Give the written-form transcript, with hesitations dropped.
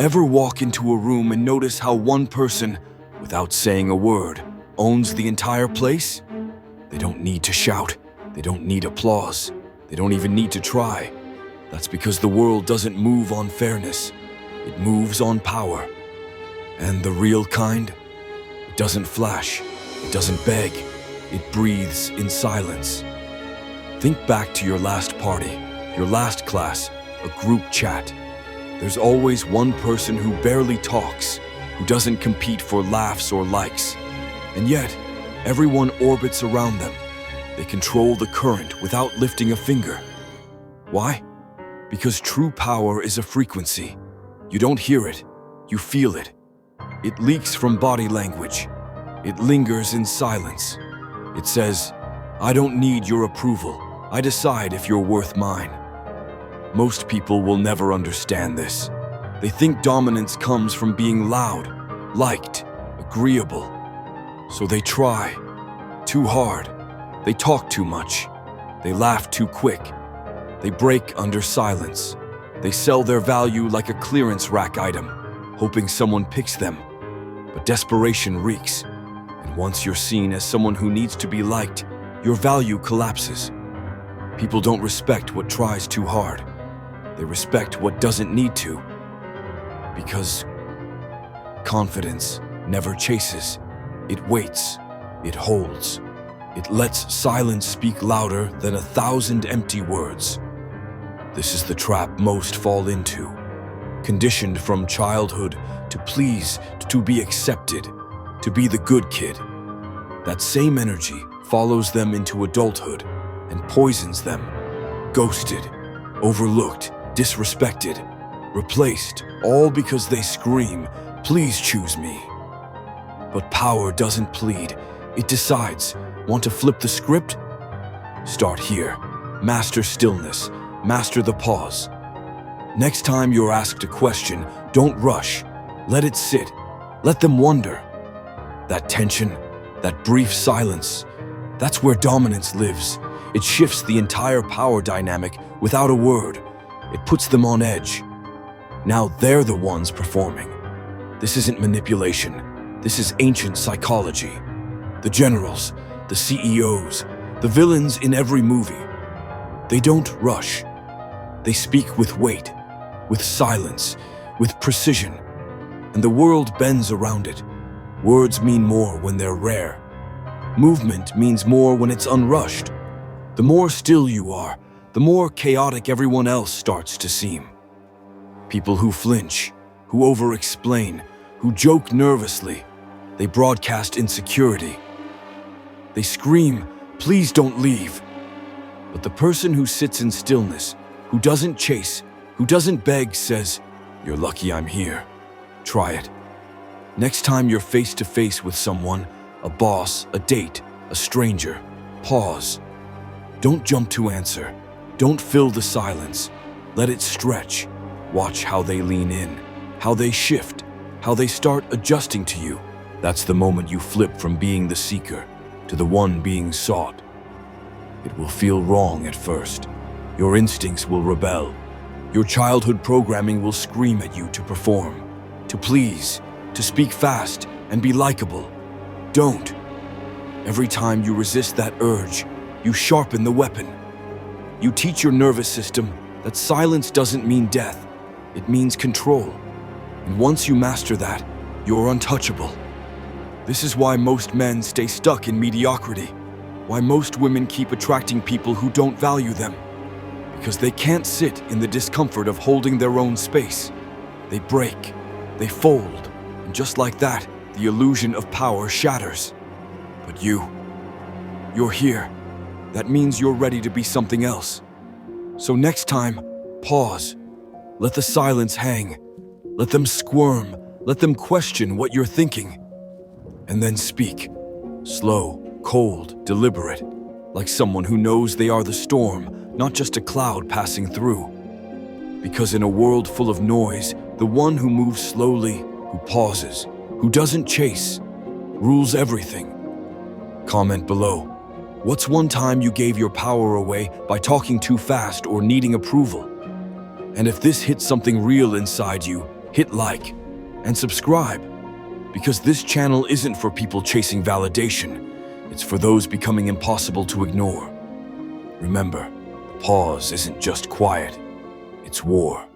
Ever walk into a room and notice how one person, without saying a word, owns the entire place? They don't need to shout. They don't need applause. They don't even need to try. That's because the world doesn't move on fairness. It moves on power. And the real kind? It doesn't flash. It doesn't beg. It breathes in silence. Think back to your last party, your last class, a group chat. There's always one person who barely talks, who doesn't compete for laughs or likes. And yet, everyone orbits around them. They control the current without lifting a finger. Why? Because true power is a frequency. You don't hear it, you feel it. It leaks from body language. It lingers in silence. It says, "I don't need your approval. I decide if you're worth mine." Most people will never understand this. They think dominance comes from being loud, liked, agreeable. So they try too hard. They talk too much. They laugh too quick. They break under silence. They sell their value like a clearance rack item, hoping someone picks them. But desperation reeks. And once you're seen as someone who needs to be liked, your value collapses. People don't respect what tries too hard. They respect what doesn't need to. Because confidence never chases. It waits. It holds. It lets silence speak louder than 1,000 empty words. This is the trap most fall into. Conditioned from childhood to please, to be accepted, to be the good kid. That same energy follows them into adulthood and poisons them. Ghosted, overlooked, disrespected, replaced, all because they scream, "Please choose me." But power doesn't plead. It decides. Want to flip the script? Start here. Master stillness. Master the pause. Next time you're asked a question, don't rush. Let it sit. Let them wonder. That tension, that brief silence, that's where dominance lives. It shifts the entire power dynamic without a word. It puts them on edge. Now they're the ones performing. This isn't manipulation. This is ancient psychology. The generals, the CEOs, the villains in every movie. They don't rush. They speak with weight, with silence, with precision. And the world bends around it. Words mean more when they're rare. Movement means more when it's unrushed. The more still you are, the more chaotic everyone else starts to seem. People who flinch, who over-explain, who joke nervously, they broadcast insecurity. They scream, "Please don't leave." But the person who sits in stillness, who doesn't chase, who doesn't beg, says, "You're lucky I'm here. Try it." Next time you're face to face with someone, a boss, a date, a stranger, pause. Don't jump to answer. Don't fill the silence. Let it stretch. Watch how they lean in, how they shift, how they start adjusting to you. That's the moment you flip from being the seeker to the one being sought. It will feel wrong at first. Your instincts will rebel. Your childhood programming will scream at you to perform, to please, to speak fast and be likable. Don't. Every time you resist that urge, you sharpen the weapon. You teach your nervous system that silence doesn't mean death. It means control. And once you master that, you're untouchable. This is why most men stay stuck in mediocrity. Why most women keep attracting people who don't value them. Because they can't sit in the discomfort of holding their own space. They break, they fold, and just like that, the illusion of power shatters. But you're here. That means you're ready to be something else. So next time, pause. Let the silence hang. Let them squirm. Let them question what you're thinking. And then speak. Slow, cold, deliberate. Like someone who knows they are the storm, not just a cloud passing through. Because in a world full of noise, the one who moves slowly, who pauses, who doesn't chase, rules everything. Comment below. What's one time you gave your power away by talking too fast or needing approval? And if this hit something real inside you, hit like, and subscribe. Because this channel isn't for people chasing validation. It's for those becoming impossible to ignore. Remember, the pause isn't just quiet, it's war.